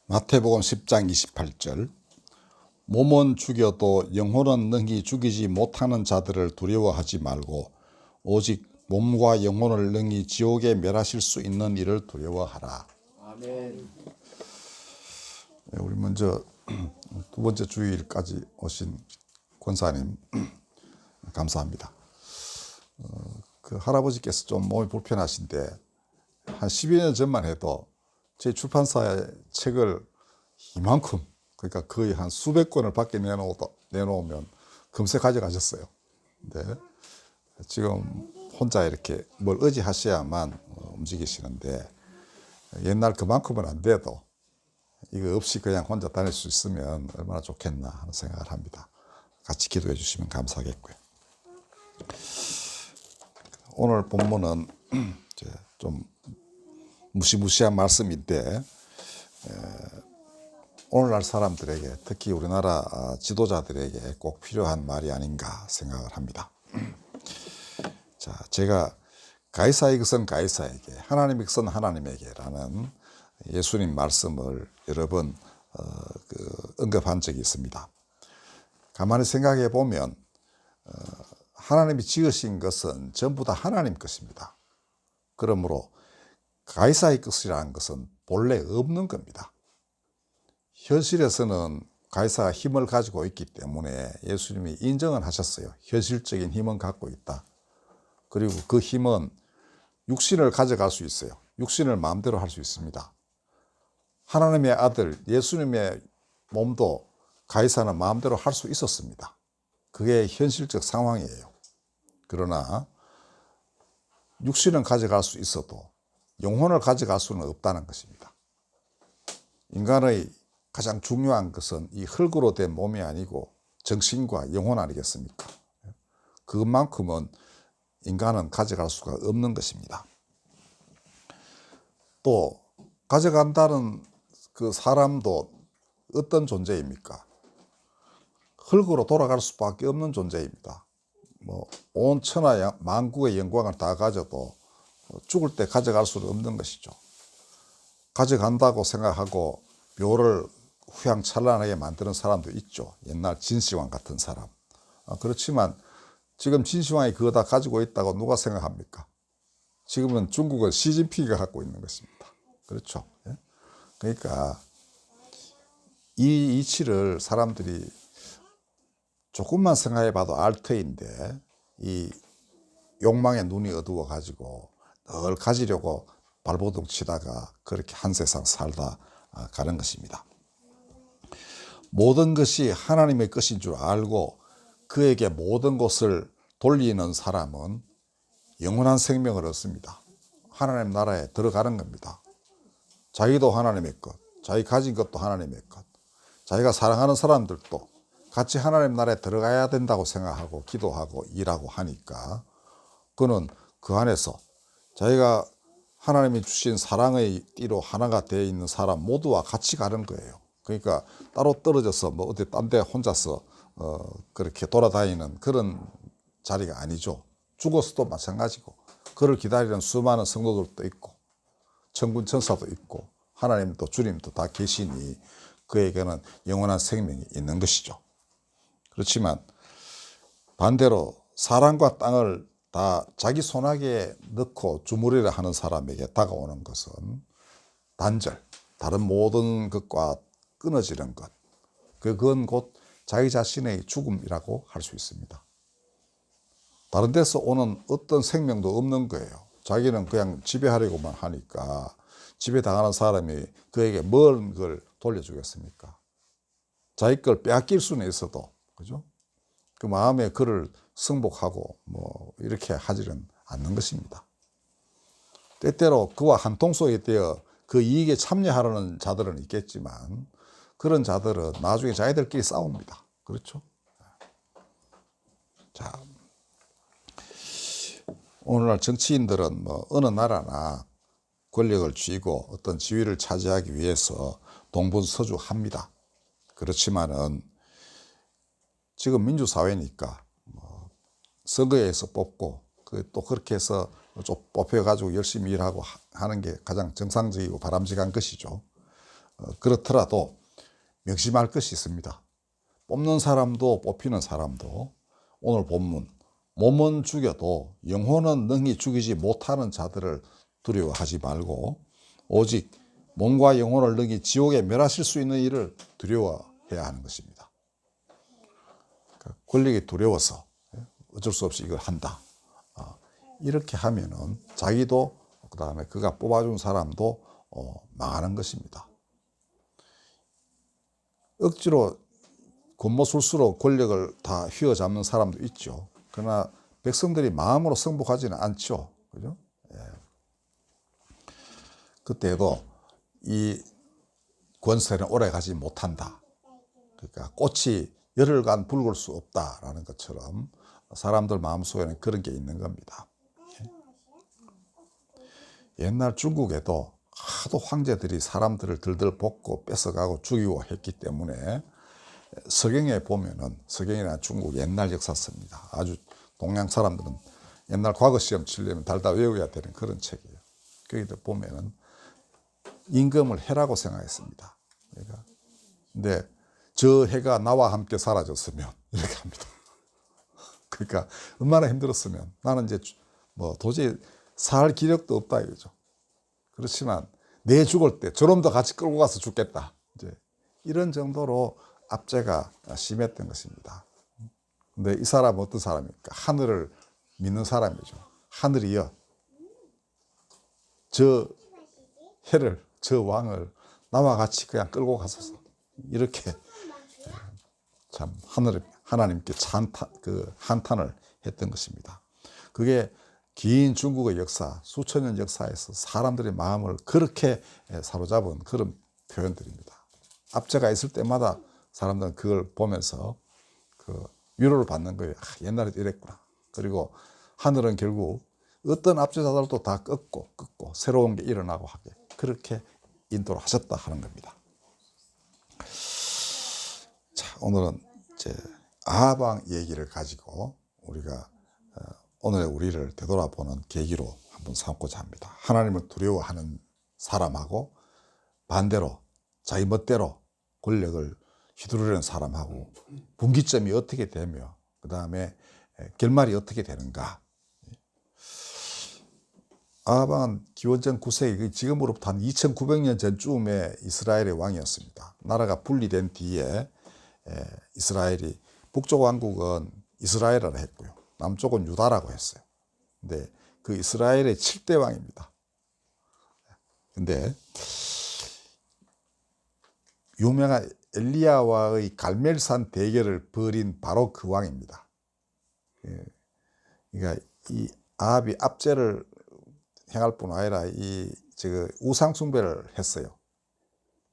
마태복음 10장 28절 몸은 죽여도 영혼은 능히 죽이지 못하는 자들을 두려워하지 말고 오직 몸과 영혼을 능히 지옥에 멸하실 수 있는 이를 두려워하라. 아멘. 네, 우리 먼저 두 번째 주일까지 오신 권사님 감사합니다. 그 할아버지께서 좀 몸이 불편하신데 한 12년 전만 해도 제 출판사에 책을 이만큼, 그러니까 거의 한 수백 권을 밖에 내놓으면 금세 가져가셨어요. 근데 지금 혼자 이렇게 뭘 의지하셔야만 움직이시는데 옛날 그만큼은 안 돼도 이거 없이 그냥 혼자 다닐 수 있으면 얼마나 좋겠나 하는 생각을 합니다. 같이 기도해 주시면 감사하겠고요. 오늘 본문은 이제 좀 무시무시한 말씀인데 오늘날 사람들에게, 특히 우리나라 지도자들에게 꼭 필요한 말이 아닌가 생각을 합니다. 자, 제가 가이사의 것은 가이사에게, 하나님의 것은 하나님에게라는 예수님 말씀을 여러 번 언급한 적이 있습니다. 가만히 생각해 보면 하나님이 지으신 것은 전부 다 하나님 것입니다. 그러므로 가이사의 것이라는 것은 본래 없는 겁니다. 현실에서는 가이사가 힘을 가지고 있기 때문에 예수님이 인정을 하셨어요. 현실적인 힘은 갖고 있다. 그리고 그 힘은 육신을 가져갈 수 있어요. 육신을 마음대로 할 수 있습니다. 하나님의 아들 예수님의 몸도 가이사는 마음대로 할 수 있었습니다. 그게 현실적 상황이에요. 그러나 육신은 가져갈 수 있어도 영혼을 가져갈 수는 없다는 것입니다. 인간의 가장 중요한 것은 이 흙으로 된 몸이 아니고 정신과 영혼 아니겠습니까? 그것만큼은 인간은 가져갈 수가 없는 것입니다. 또 가져간다는 그 사람도 어떤 존재입니까? 흙으로 돌아갈 수밖에 없는 존재입니다. 온 천하 만국의 영광을 다 가져도 죽을 때 가져갈 수는 없는 것이죠. 가져간다고 생각하고 묘를 휘황찬란하게 만드는 사람도 있죠. 옛날 진시황 같은 사람. 그렇지만 지금 진시황이 그거 다 가지고 있다고 누가 생각합니까? 지금은 중국은 시진핑이가 갖고 있는 것입니다. 그렇죠. 그러니까 이 이치를 사람들이 조금만 생각해 봐도 알 터인데 이 욕망에 눈이 어두워 가지고 늘 가지려고 발버둥 치다가 그렇게 한 세상 살다 가는 것입니다. 모든 것이 하나님의 것인 줄 알고 그에게 모든 것을 돌리는 사람은 영원한 생명을 얻습니다. 하나님 나라에 들어가는 겁니다. 자기도 하나님의 것, 자기 가진 것도 하나님의 것, 자기가 사랑하는 사람들도 같이 하나님 나라에 들어가야 된다고 생각하고 기도하고 일하고 하니까 그는 그 안에서 자기가 하나님이 주신 사랑의 띠로 하나가 되어 있는 사람 모두와 같이 가는 거예요. 그러니까 따로 떨어져서 어디 딴 데 혼자서 그렇게 돌아다니는 그런 자리가 아니죠. 죽어서도 마찬가지고 그를 기다리는 수많은 성도들도 있고 천군 천사도 있고 하나님도 주님도 다 계시니 그에게는 영원한 생명이 있는 것이죠. 그렇지만 반대로 사랑과 땅을 다 자기 손아귀에 넣고 주무리라 하는 사람에게 다가오는 것은 단절, 다른 모든 것과 끊어지는 것, 그건 곧 자기 자신의 죽음이라고 할 수 있습니다. 다른 데서 오는 어떤 생명도 없는 거예요. 자기는 그냥 지배하려고만 하니까 지배당하는 사람이 그에게 뭔 걸 돌려주겠습니까? 자기 걸 빼앗길 수는 있어도, 그죠? 그 마음에 그를 승복하고 이렇게 하지는 않는 것입니다. 때때로 그와 한통속이 되어 그 이익에 참여하려는 자들은 있겠지만 그런 자들은 나중에 자기들끼리 싸웁니다. 그렇죠? 자, 오늘날 정치인들은 어느 나라나 권력을 쥐고 어떤 지위를 차지하기 위해서 동분서주합니다. 그렇지만은 지금 민주사회니까 선거에서 뽑고 또 그렇게 해서 좀 뽑혀가지고 열심히 일하고 하는 게 가장 정상적이고 바람직한 것이죠. 그렇더라도 명심할 것이 있습니다. 뽑는 사람도 뽑히는 사람도 오늘 본문 몸은 죽여도 영혼은 능히 죽이지 못하는 자들을 두려워하지 말고 오직 몸과 영혼을 능히 지옥에 멸하실 수 있는 일을 두려워해야 하는 것입니다. 그러니까 권력이 두려워서 어쩔 수 없이 이걸 한다. 이렇게 하면은 자기도 그 다음에 그가 뽑아준 사람도 망하는 것입니다. 억지로 권모술수로 권력을 다 휘어잡는 사람도 있죠. 그러나 백성들이 마음으로 승복하지는 않죠. 그죠? 예. 그때도 이 권세는 오래 가지 못한다. 그러니까 꽃이 열흘간 붉을 수 없다라는 것처럼 사람들 마음속에는 그런 게 있는 겁니다. 옛날 중국에도 하도 황제들이 사람들을 들들 볶고 뺏어가고 죽이고 했기 때문에 서경에 보면은, 서경이나 중국 옛날 역사서입니다. 아주 동양 사람들은 옛날 과거 시험 치려면 달달 외워야 되는 그런 책이에요. 거기도 보면은 임금을 해라고 생각했습니다. 그러니까 근데 저 해가 나와 함께 사라졌으면 이렇게 합니다. 그러니까 얼마나 힘들었으면 나는 이제 뭐 도저히 살 기력도 없다 이거죠. 그렇지만 내 죽을 때 저놈도 같이 끌고 가서 죽겠다. 이제 이런 정도로 압제가 심했던 것입니다. 근데 이 사람은 어떤 사람입니까? 하늘을 믿는 사람이죠. 하늘이여, 저 해를, 저 왕을 나와 같이 그냥 끌고 가소서. 이렇게 참 하나님께 한탄을 했던 것입니다. 그게 긴 중국의 역사, 수천 년 역사에서 사람들의 마음을 그렇게 사로잡은 그런 표현들입니다. 압제가 있을 때마다 사람들은 그걸 보면서 위로를 받는 거예요. 옛날에도 이랬구나. 그리고 하늘은 결국 어떤 압제자들도 다 꺾고 새로운 게 일어나고 하게 그렇게 인도를 하셨다 하는 겁니다. 자, 오늘은 이제 아합 왕 얘기를 가지고 우리가 오늘의 우리를 되돌아보는 계기로 한번 삼고자 합니다. 하나님을 두려워하는 사람하고 반대로 자기 멋대로 권력을 휘두르는 사람하고 분기점이 어떻게 되며 그 다음에 결말이 어떻게 되는가. 아합 왕은 기원전 9세기 지금으로부터 한 2900년 전쯤에 이스라엘의 왕이었습니다. 나라가 분리된 뒤에 이스라엘이 북쪽 왕국은 이스라엘이라 했고요. 남쪽은 유다라고 했어요. 근데 그 이스라엘의 7대 왕입니다. 근데 유명한 엘리야와의 갈멜산 대결을 벌인 바로 그 왕입니다. 그러니까 이 아합이 압제를 행할 뿐 아니라 우상 숭배를 했어요.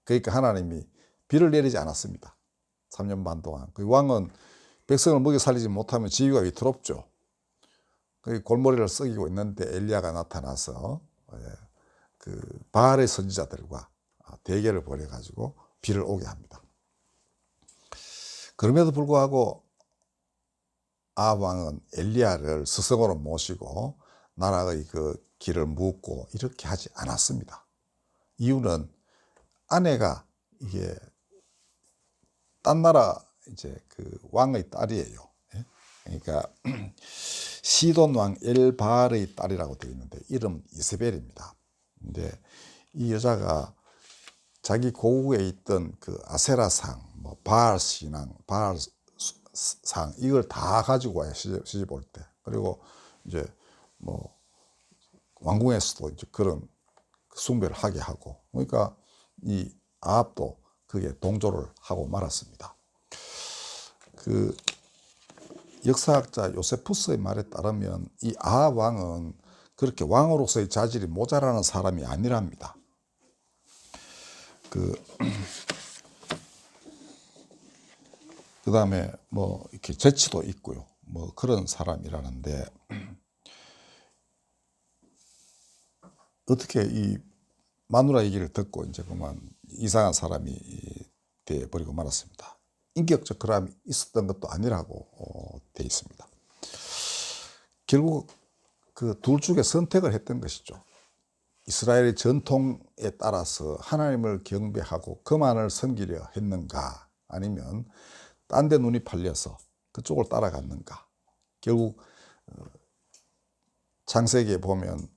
그러니까 하나님이 비를 내리지 않았습니다. 3년 반 동안. 그 왕은 백성을 먹여 살리지 못하면 지위가 위태롭죠. 그 골머리를 썩이고 있는데 엘리야가 나타나서 그 바알의 선지자들과 대결을 벌여가지고 비를 오게 합니다. 그럼에도 불구하고 아합 왕은 엘리야를 스승으로 모시고 나라의 그 길을 묻고 이렇게 하지 않았습니다. 이유는 아내가 이게 딴 나라 이제 그 왕의 딸이에요. 그러니까 시돈 왕 엘바알의 딸이라고 되어 있는데 이름 이세벨입니다. 근데 이 여자가 자기 고국에 있던 그 아세라상, 뭐 바알 신앙, 바알 상 이걸 다 가지고 와요. 시집 올 때. 그리고 이제 뭐 왕궁에서도 이제 그런 숭배를 하게 하고, 그러니까 이 아합도 그게 동조를 하고 말았습니다. 그 역사학자 요세푸스의 말에 따르면 이 아합 왕은 그렇게 왕으로서의 자질이 모자라는 사람이 아니랍니다. 그 다음에 뭐 이렇게 재치도 있고요. 뭐 그런 사람이라는데 어떻게 이 마누라 얘기를 듣고 이제 그만 이상한 사람이 돼 버리고 말았습니다. 인격적 결함이 있었던 것도 아니라고 돼 있습니다. 결국 그 둘 중에 선택을 했던 것이죠. 이스라엘의 전통에 따라서 하나님을 경배하고 그만을 섬기려 했는가, 아니면 딴 데 눈이 팔려서 그쪽을 따라갔는가. 결국 창세기에 보면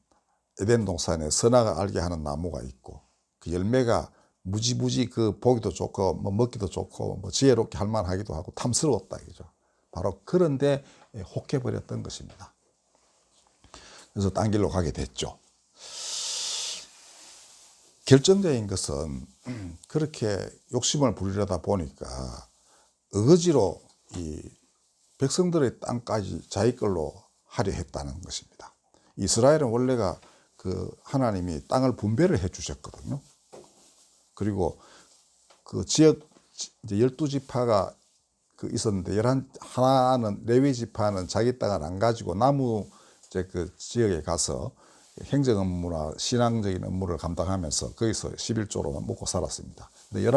에덴 동산에 선악을 알게 하는 나무가 있고, 그 열매가 무지무지 그 보기도 좋고 뭐 먹기도 좋고 뭐 지혜롭게 할 만하기도 하고 탐스러웠다 이거죠. 바로 그런데 혹해 버렸던 것입니다. 그래서 딴 길로 가게 됐죠. 결정적인 것은 그렇게 욕심을 부리려다 보니까 어거지로 이 백성들의 땅까지 자기 걸로 하려 했다는 것입니다. 이스라엘은 원래가 그 하나님이 땅을 분배를 해 주셨거든요. 그리고 그 지역 이제 12지파가 그 있었는데 하나는 레위 지파는 자기 땅을 안 가지고 나무 이제 그 지역에 가서 행정 업무나 신앙적인 업무를 감당하면서 거기서 11조로 먹고 살았습니다. 근데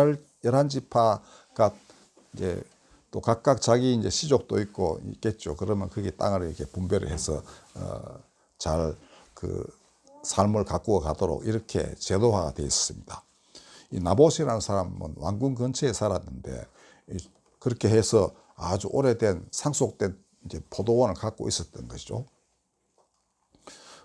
11지파가 이제 또 각각 자기 이제 시족도 있고 있겠죠. 그러면 거기 땅을 이렇게 분배를 해서 잘 그 삶을 가꾸어 가도록 이렇게 제도화가 되어 있었습니다. 이 나봇이라는 사람은 왕궁 근처에 살았는데 그렇게 해서 아주 오래된 상속된 이제 포도원을 갖고 있었던 것이죠.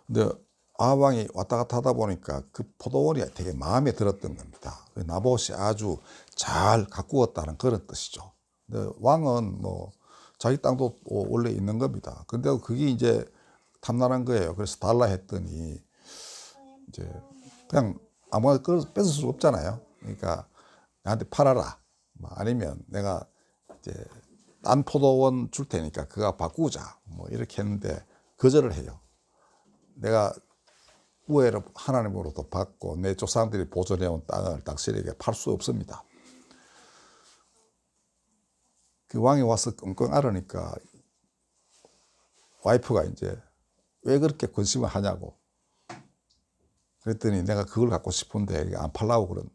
근데 아합왕이 왔다 갔다 하다 보니까 그 포도원이 되게 마음에 들었던 겁니다. 나봇이 아주 잘 가꾸었다는 그런 뜻이죠. 근데 왕은 뭐 자기 땅도 원래 있는 겁니다. 근데 그게 이제 탐나는 거예요. 그래서 달라 했더니 이제 그냥 아무나 뺏을 수 없잖아요. 그러니까 나한테 팔아라. 아니면 내가 이제 딴 포도원 줄 테니까 그거 바꾸자. 뭐 이렇게 했는데 거절을 해요. 내가 우애를 하나님으로부터 받고 내 조상들이 보존해온 땅을 당신에게 팔 수 없습니다. 그 왕이 와서 끙끙 앓으니까 와이프가 이제 왜 그렇게 근심을 하냐고. 그랬더니 내가 그걸 갖고 싶은데 안 팔라고 그런,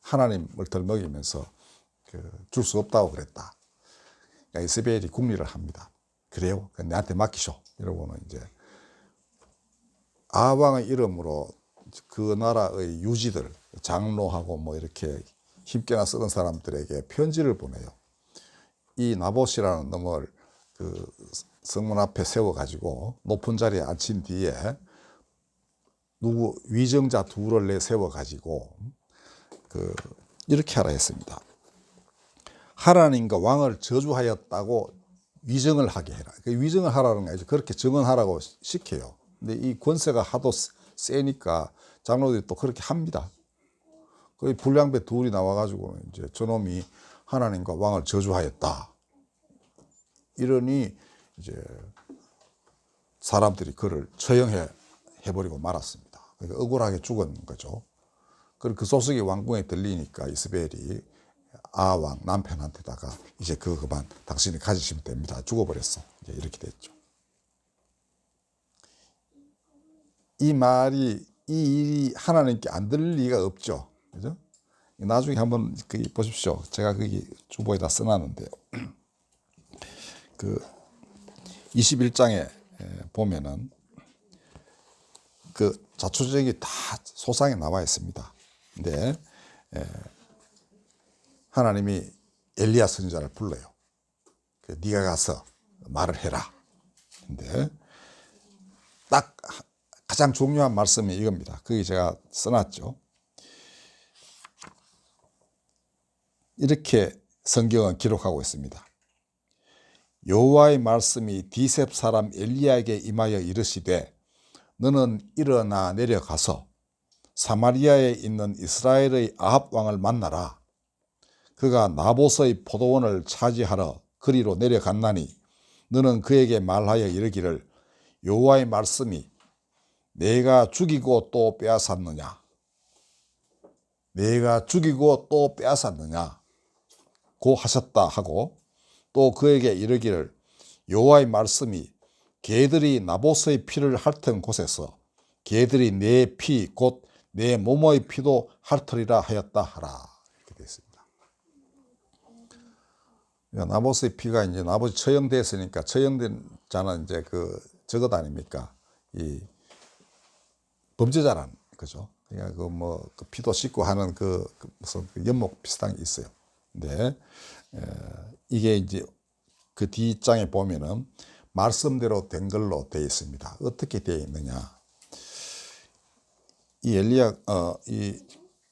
하나님을 덜먹이면서 줄 수 없다고 그랬다. 그러니까 이세벨이 궁리를 합니다. 그래요? 내한테 맡기쇼. 이러고는 이제 아합왕의 이름으로 그 나라의 유지들, 장로하고 뭐 이렇게 힘께나 쓰던 사람들에게 편지를 보내요. 이 나봇이라는 놈을 그 성문 앞에 세워가지고 높은 자리에 앉힌 뒤에 누구 위정자 둘을 내세워가지고 이렇게 하라 했습니다. 하나님과 왕을 저주하였다고 위정을 하게 해라. 위정을 하라는 게 아니죠. 그렇게 증언하라고 시켜요. 근데 이 권세가 하도 세니까 장로들이 또 그렇게 합니다. 거의 불량배 둘이 나와가지고 이제 저놈이 하나님과 왕을 저주하였다. 이러니 이제 사람들이 그를 처형해버리고 말았습니다. 그러니까 억울하게 죽은 거죠. 그리고 그 소식이 왕궁에 들리니까 이스벨이 아왕 남편한테다가 이제 그만 당신이 가지시면 됩니다. 죽어버렸어. 이제 이렇게 됐죠. 이 말이, 이 일이 하나님께 안 들릴 리가 없죠. 그죠? 나중에 한번 보십시오. 제가 거기 주보에다 써놨는데요. 그 21장에 보면은 그 자초지종이 다 소상에 나와 있습니다. 근데 하나님이 엘리야 선지자를 불러요. 네가 가서 말을 해라. 근데 딱 가장 중요한 말씀이 이겁니다. 그게 제가 써놨죠. 이렇게 성경은 기록하고 있습니다. 여호와의 말씀이 디셉 사람 엘리야에게 임하여 이르시되 너는 일어나 내려가서 사마리아에 있는 이스라엘의 아합 왕을 만나라. 그가 나봇의 포도원을 차지하러 그리로 내려갔나니 너는 그에게 말하여 이르기를 여호와의 말씀이 내가 죽이고 또 빼앗았느냐, 내가 죽이고 또 빼앗았느냐 고 하셨다 하고, 또 그에게 이르기를 여호와의 말씀이 개들이 나봇의 피를 핥은 곳에서 개들이 내 피 곧 내 몸의 피도 핥으리라 하였다 하라. 이렇게 되어 있습니다. 그러니까 나봇의 피가 이제 나봇이 처형됐으니까 처형된 자는 이제 그 저것 아닙니까? 이 범죄자란 그죠? 그러니까 그 피도 씻고 하는 무슨 그 연목 비슷한 게 있어요. 근데 이게 이제 그 뒷장에 보면은 말씀대로 된 걸로 되어 있습니다. 어떻게 되어 있느냐? 이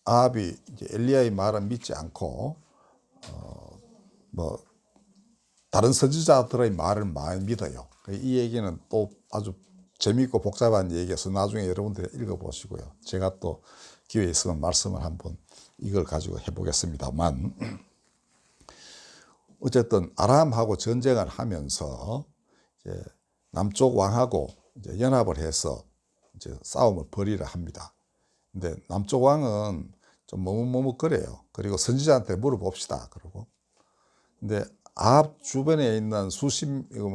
아합이 이제 엘리야의 말은 믿지 않고 뭐 다른 선지자들의 말을 많이 믿어요. 이 얘기는 또 아주 재미있고 복잡한 얘기여서 나중에 여러분들이 읽어보시고요. 제가 또 기회 있으면 말씀을 한번 이걸 가지고 해보겠습니다만, 어쨌든 아람하고 전쟁을 하면서 이제 남쪽 왕하고 이제 연합을 해서 이제 싸움을 벌이려 합니다. 근데 남쪽 왕은 좀 머뭇머뭇거려요. 그리고 선지자한테 물어봅시다. 그러고. 근데 아합 주변에 있는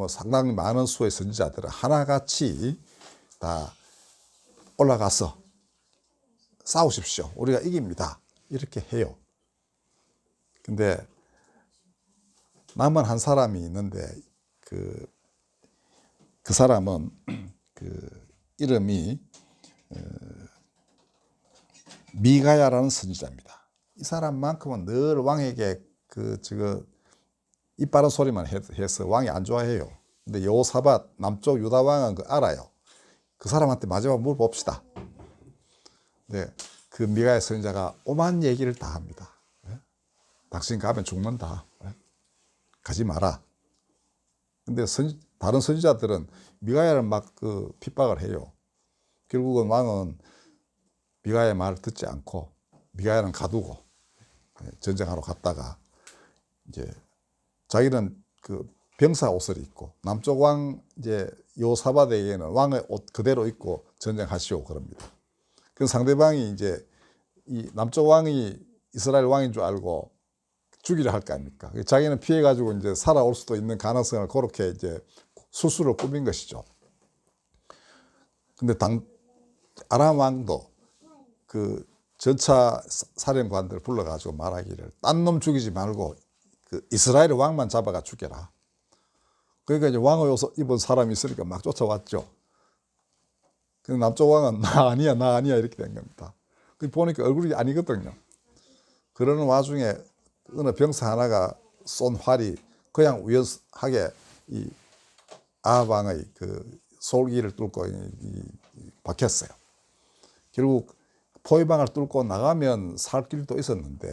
상당히 많은 수의 선지자들은 하나같이 다 올라가서 싸우십시오. 우리가 이깁니다. 이렇게 해요. 근데 남은 한 사람이 있는데 그 사람은 이름이 미가야라는 선지자입니다. 이 사람만큼은 늘 왕에게 입 바른 소리만 해서 왕이 안 좋아해요. 근데 여호사밧 남쪽 유다 왕은 알아요. 그 사람한테 마지막 물어봅시다. 네, 그 미가야 선지자가 오만 얘기를 다 합니다. 당신 가면 죽는다. 가지 마라. 근데 다른 선지자들은 미가야를 막 핍박을 해요. 결국은 왕은 미가야의 말을 듣지 않고 미가야는 가두고 전쟁하러 갔다가 이제 자기는 병사 옷을 입고 남쪽 왕 이제 여호사밧에게는 왕의 옷 그대로 입고 전쟁하시오 그럽니다. 그 상대방이 이제 이 남쪽 왕이 이스라엘 왕인 줄 알고 죽이려 할 거 아닙니까? 자기는 피해 가지고 이제 살아올 수도 있는 가능성을 그렇게 이제 수수를 꾸민 것이죠. 근데 아람 왕도 그 전차 사령관들 불러가지고 말하기를 딴 놈 죽이지 말고 이스라엘 왕만 잡아가 죽여라. 그러니까 이제 왕의 옷을 입은 사람이 있으니까 막 쫓아왔죠. 근데 남쪽 왕은 나 아니야 이렇게 된 겁니다. 보니까 얼굴이 아니거든요. 그러는 와중에 어느 병사 하나가 쏜 활이 그냥 우연하게 이 아합 왕의 솔기를 뚫고 박혔어요. 결국 포위방을 뚫고 나가면 살 길도 있었는데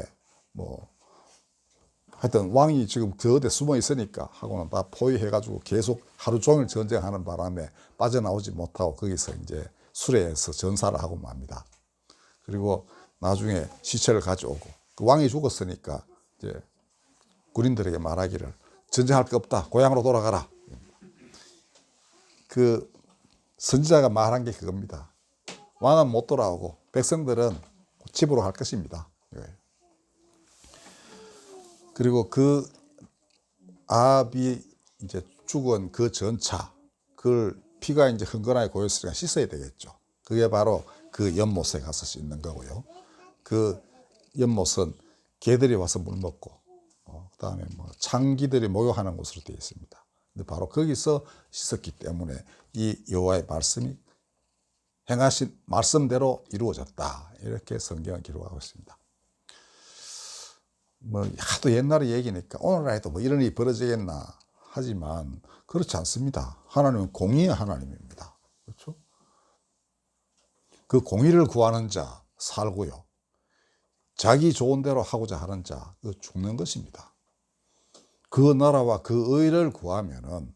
하여튼 왕이 지금 그 어디에 숨어 있으니까 하고는 다 포위해가지고 계속 하루 종일 전쟁하는 바람에 빠져나오지 못하고 거기서 이제 수레에서 전사를 하고 맙니다. 그리고 나중에 시체를 가져오고 그 왕이 죽었으니까 이제 군인들에게 말하기를 전쟁할 거 없다. 고향으로 돌아가라. 그 선지자가 말한 게 그겁니다. 왕은 못 돌아오고 백성들은 집으로 갈 것입니다. 그리고 아합이 이제 죽은 그 전차, 그 피가 이제 흥건하게 고였으니까 씻어야 되겠죠. 그게 바로 그 연못에 가서 씻는 거고요. 그 연못은 개들이 와서 물 먹고, 그다음에 창기들이 목욕하는 곳으로 되어 있습니다. 근데 바로 거기서 씻었기 때문에 이 여호와의 말씀이 행하신 말씀대로 이루어졌다. 이렇게 성경은 기록하고 있습니다. 하도 옛날의 얘기니까 오늘날에도 이런 일이 벌어지겠나 하지만 그렇지 않습니다. 하나님은 공의의 하나님입니다. 그렇죠? 그 공의를 구하는 자 살고요. 자기 좋은 대로 하고자 하는 자 죽는 것입니다. 그 나라와 그 의를 구하면은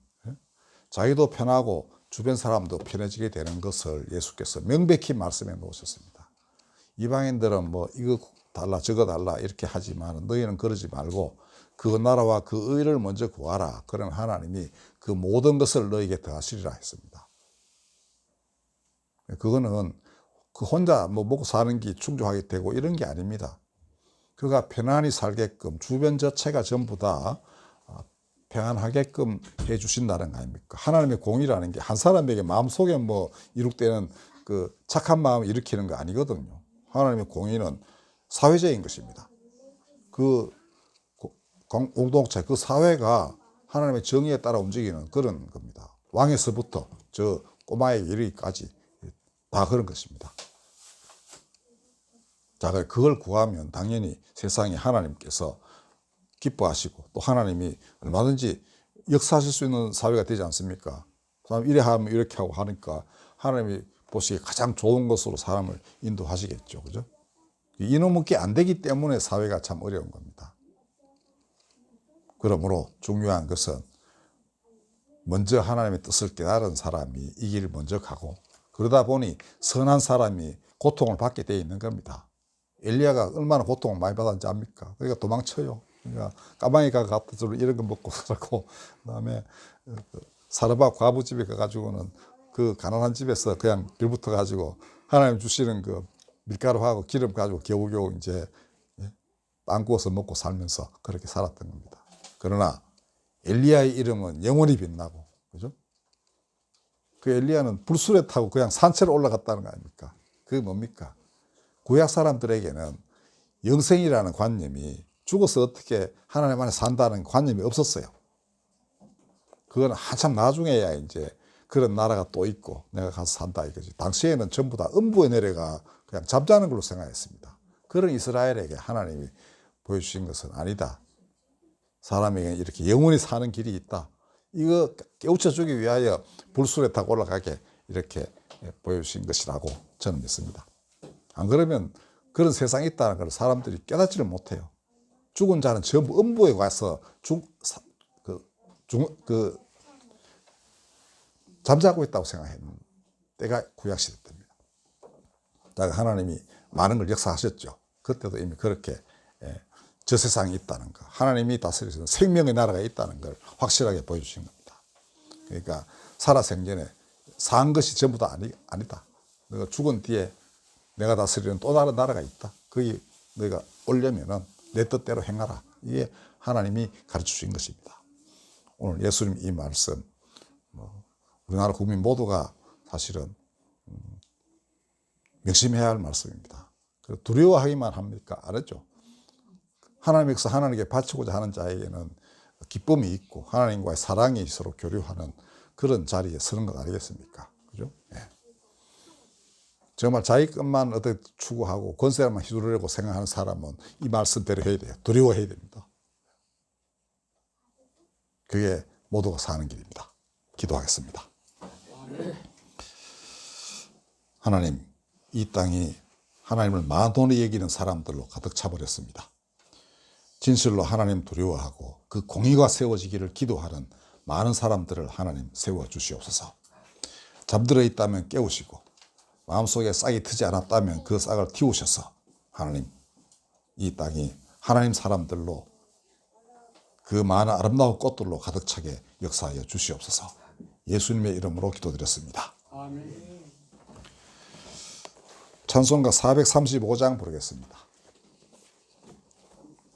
자기도 편하고 주변 사람도 편해지게 되는 것을 예수께서 명백히 말씀해 놓으셨습니다. 이방인들은 이거 달라 저거 달라 이렇게 하지만 너희는 그러지 말고 그 나라와 그 의를 먼저 구하라. 그러면 하나님이 그 모든 것을 너희에게 더하시리라 했습니다. 그거는 혼자 먹고 사는 게 충족하게 되고 이런 게 아닙니다. 그가 편안히 살게끔 주변 자체가 전부 다 평안하게끔 해 주신다는 거 아닙니까? 하나님의 공의라는 게 한 사람에게 마음속에 이룩되는 그 착한 마음을 일으키는 거 아니거든요. 하나님의 공의는 사회적인 것입니다. 그 공동체, 그 사회가 하나님의 정의에 따라 움직이는 그런 겁니다. 왕에서부터 저 꼬마에게 이르기까지 다 그런 것입니다. 자, 그걸 구하면 당연히 세상에 하나님께서 기뻐하시고 또 하나님이 얼마든지 역사하실 수 있는 사회가 되지 않습니까? 사람 이래 하면 이렇게 하고 하니까 하나님이 보시기에 가장 좋은 것으로 사람을 인도하시겠죠. 그죠? 이놈은 안 되기 때문에 사회가 참 어려운 겁니다. 그러므로 중요한 것은 먼저 하나님의 뜻을 깨달은 사람이 이 길을 먼저 가고 그러다 보니 선한 사람이 고통을 받게 되어 있는 겁니다. 엘리야가 얼마나 고통을 많이 받았는지 압니까? 그러니까 도망쳐요. 그러니까 까마귀 같은 이런 거 먹고 살고 그다음에 사르밧 과부 집에 가가지고는 그 가난한 집에서 그냥 빌붙어 가지고 하나님 주시는 그 밀가루하고 기름 가지고 겨우겨우 이제 빵 구워서 먹고 살면서 그렇게 살았던 겁니다. 그러나 엘리야의 이름은 영원히 빛나고, 그죠? 그 엘리야는 불수레 타고 그냥 산채로 올라갔다는 거 아닙니까? 그게 뭡니까? 구약 사람들에게는 영생이라는 관념이 죽어서 어떻게 하나님 안에 산다는 관념이 없었어요. 그건 한참 나중에야 이제 그런 나라가 또 있고 내가 가서 산다 이거지. 당시에는 전부 다 음부에 내려가 그냥 잠자는 걸로 생각했습니다. 그런 이스라엘에게 하나님이 보여주신 것은 아니다. 사람에게 이렇게 영원히 사는 길이 있다. 이거 깨우쳐주기 위하여 불수레 타고 올라가게 이렇게 보여주신 것이라고 저는 믿습니다. 안 그러면 그런 세상이 있다는 걸 사람들이 깨닫지를 못해요. 죽은 자는 전부 음부에 가서 잠자고 있다고 생각했는 때가 구약시대 때입니다. 하나님이 많은 걸 역사하셨죠. 그때도 이미 그렇게 저 세상이 있다는 거, 하나님이 다스리시는 생명의 나라가 있다는 걸 확실하게 보여주신 겁니다. 그러니까 살아생전에 산 것이 전부 다 아니다. 너가 죽은 뒤에 내가 다스리는 또 다른 나라가 있다. 거기 너가 오려면은 내 뜻대로 행하라. 이게 하나님이 가르쳐 주신 것입니다. 오늘 예수님 이 말씀, 우리나라 국민 모두가 사실은 명심해야 할 말씀입니다. 두려워하기만 합니까? 안 했죠. 하나님께서 하나님께 바치고자 하는 자에게는 기쁨이 있고 하나님과의 사랑이 서로 교류하는 그런 자리에 서는 것 아니겠습니까? 그죠? 예. 정말 자기 것만 어떻게 추구하고 권세만 휘두르려고 생각하는 사람은 이 말씀대로 해야 돼요. 두려워해야 됩니다. 그게 모두가 사는 길입니다. 기도하겠습니다. 하나님, 이 땅이 하나님을 만원히 여기는 사람들로 가득 차버렸습니다. 진실로 하나님 두려워하고 그 공의가 세워지기를 기도하는 많은 사람들을 하나님 세워주시옵소서. 잠들어 있다면 깨우시고 마음속에 싹이 트지 않았다면 그 싹을 틔우셔서 하나님 이 땅이 하나님 사람들로 그 많은 아름다운 꽃들로 가득 차게 역사하여 주시옵소서. 예수님의 이름으로 기도드렸습니다. 찬송가 435장 부르겠습니다.